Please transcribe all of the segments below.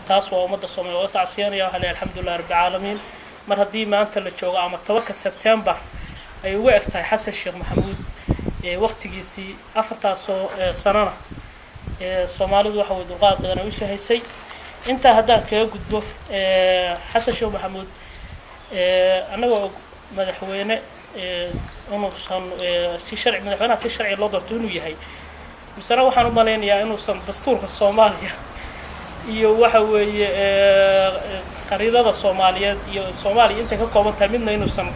taas waa ummadda Soomaaliyeed oo tacsiyanaya waxa la alxamdulillah rabbil caalamiin mar haddii maanta la joogo ama 10 September ay ugu egtahay Xasan Sheekh Maxamuud waqtigiisii afartaas sanana Soomaalidu waxa uu dulqaad badan u shahaysay inta haddaan kaga gudbo Xasan Sheekh Maxamuud anagoo madaxweyne inuusan si sharci madaxweynaha si sharci loo doorto inuu yahay misana waxaan u maleynayaa inuusan dastuurka Soomaaliya iyo waxa weeye qariidada Soomaaliyeed iyo Soomaaliya inta ka kooban tahay midna inuusan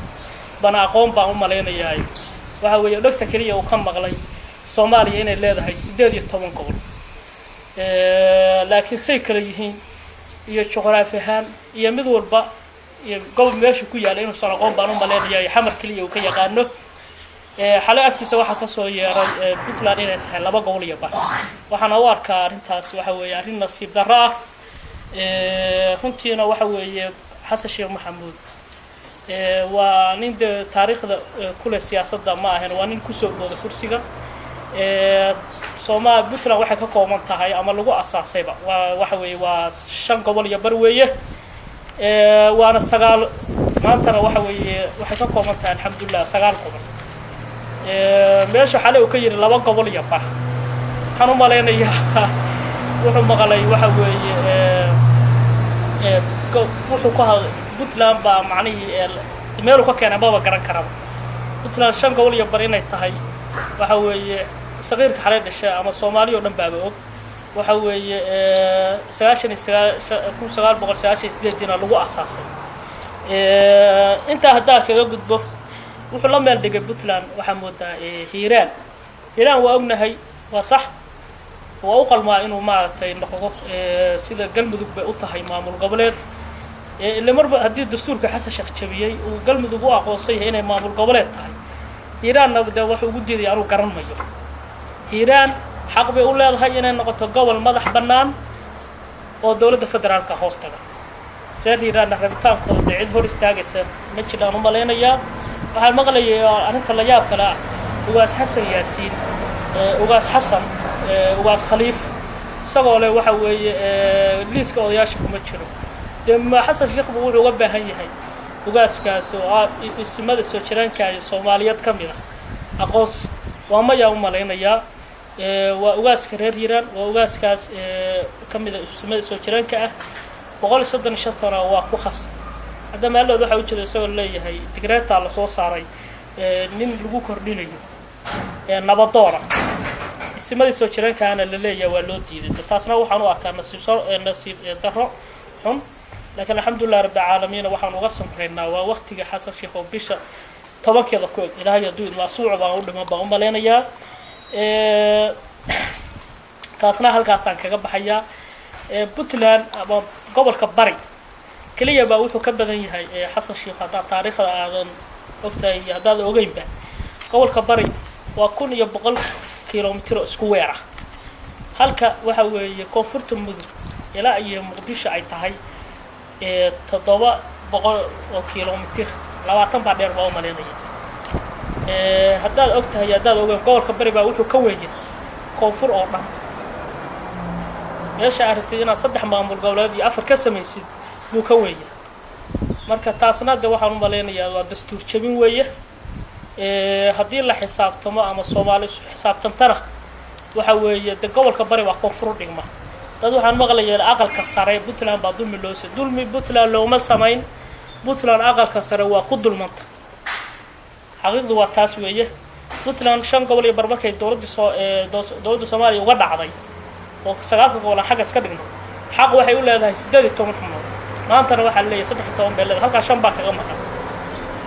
bana aqoon baan u maleynayaa waxa weeye dhagta kaliya uu ka maqlay Soomaaliya inay leedahay 18 gobol laakiin say kala yihiin iyo juqraafi ahaan iyo mid walba iyo gobol meesha ku yaala inuusan aqoon baan u maleynayaa xamar kaliya uu ka yaqaano xalay afkiisa waxa ka soo yeeray Puntland inay tahay 2 gobol iyo bar waxaana u arkaa arintaas waxa weeye arin nasiib darro ah runtiina waxa weeye Xasan Sheekh Maxamuud waa nin taariikhda kule siyaasadda ma ahan waa nin ku soo booday kursiga Soomaaliya Puntland waxay ka kooban tahay ama lagu asaasayba waxa weeye waa 5 gobol iyo bar weeye waana 9 maantana waxa weeye waxay ka kooban tahay alxamdulillah 9 gobol meesha xalay uu ka yiri 2 gobol iyo bar waxaan u maleynayaa wuxuu maqlay waxa weeye wuxuu ku hadlay Puntland baa macnaheedu meel uu ka keenay baba garan karaba Puntland 5 gobol iyo bar inay tahay waxa weeye saqiirka xalay dhashay ama Soomaaliya oo dhan baa og waxa weeye 1998 lagu asaasay inta hadda kaga gudbo wuxuu la meel dhigay Puntland waxa moodaa Hiiraan waa ognahay waa sax waa u qalmaa inuu maartay noqdo sida galmudug bay u tahay maamul goboleed ilaa marba haddii dastuurka Xasan Sheekh jabiyay uu galmudug u aqoonsay inay maamul goboleed tahay Hiiraanna wuxuu ugu diiday inuu garan mayo Hiiraan xaq bay u leedahay inay noqoto gobol madax bannaan oo dawladda federaalka hoos taga reer Hiiraan rabitaankooda cid hor istaagaysa ma jiraan u maleynayaa waxaan maqlayaa arinta la yaab kale ah ugaas Xasan Yaasiin ugaas Xasan ugaas Khaliif isagoo leh waxa weeye liiska odayaasha kuma jiro dema Xasan Sheekh wuxuu uga baahan yahay ugaaskaas oo ismada soo jiraanka Soomaaliyeed kamid ah aqoos waa ma yaa u maleynayaa waa ugaaska reer Hiiraan waa ugaaskaas kamid ah ismada soo jiraanka ah 135 waa ku khas hadda meelooda waxa uu jeedaa isagoo leeyahay tigreeta la soo saaray nin lagu kordhinayo nabadoona ismada soo jiraankaana la leeyahay waa loo diiday taasna waxaan u arkaa nasiib darro xun laakiin alxamdulillah rabbil caalamiin waxaan uga samreynaa waa waqtiga Xasan Sheekh oo bisha 10keeda ku ilaahay haduu masuuc baan u dhiman baan u maleynayaa taasna halkaasaan kaga baxayaa Puntland ama gobolka bari kaliya baa wuxuu ka badan yahay Xasan Sheekh hada taariikhda aadan ogtahay hadaad ogeynba gobolka bari waa 100 kilomitir isku weer ah halka waxa weeye koonfurta mudug ilaa iyo Muqdisho ay tahay 700 kilomitir 20 baa dheer baa u maleynayaa hadaad ogtahay hadaad ogeyn gobolka bari baa wuxuu ka weeyay koonfur oo dhan meesha aragtay inaa 3 maamul goboleed iyo 4 ka sameeysid buu ka weeyay marka taasna waxaan u maleynayaa waa dastuur jabin weeye haddii la xisaabtamo ama Soomaali xisaabtantana waxa weeye gobolka bari waa koonfur dhigma dad waxaan maqlayaa aqalka sare Puntland baa dulmi Puntland looma sameyn Puntland aqalka sare waa ku dulmanta xaqiiqdu waa taas weeye Puntland 5 gobol iyo bar markay dawladda Soomaaliya uga dhacday oo 9 gobol xagga iska dhigno xaq waxay u leedahay 18 xubnood maantana waxa la leeyahay 13 beelad halka 5 baa kaga maqan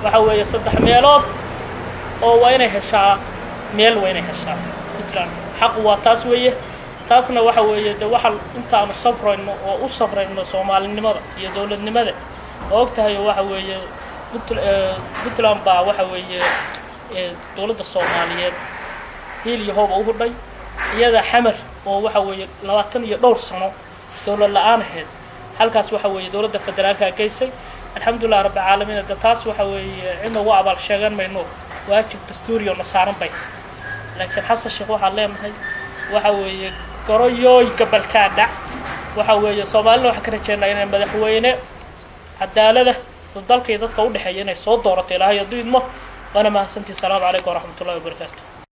waxa weeye 3 meelood oo waa inay heshaa meel waa inay heshaa Puntland xaq waa taas weeye taasna waxa weeye waxa intaanu sabrayno oo u sabrayno Soomaalinimada iyo dawladnimada oo ogtahay waxa weeye Puntland baa waxa weeye dawladda Soomaaliyeed هيلي هو بوهرني يدا حمر ووحوي لواتن يدور سنة دولة الآن هاد halkaas waxa weeye dawladda federaalka geysay alxamdulillah rabbil caalamiin taas waxa weeye inna waa abal sheegan mayno waajib dastuuri oo saaran bay laakiin Xasan Sheekh waxa leeyahay waxa weeye goroyoy gabalka dhac waxa weeye Soomaalina waxa ka rajeynaa inay madaxweyne cadaalada dalka iyo dadka u dhaxeeya inay soo doorato Ilaahay adduunmo wana mahadsantii. Salaamu calaykum waraxmatullaahi wabarakaatuh.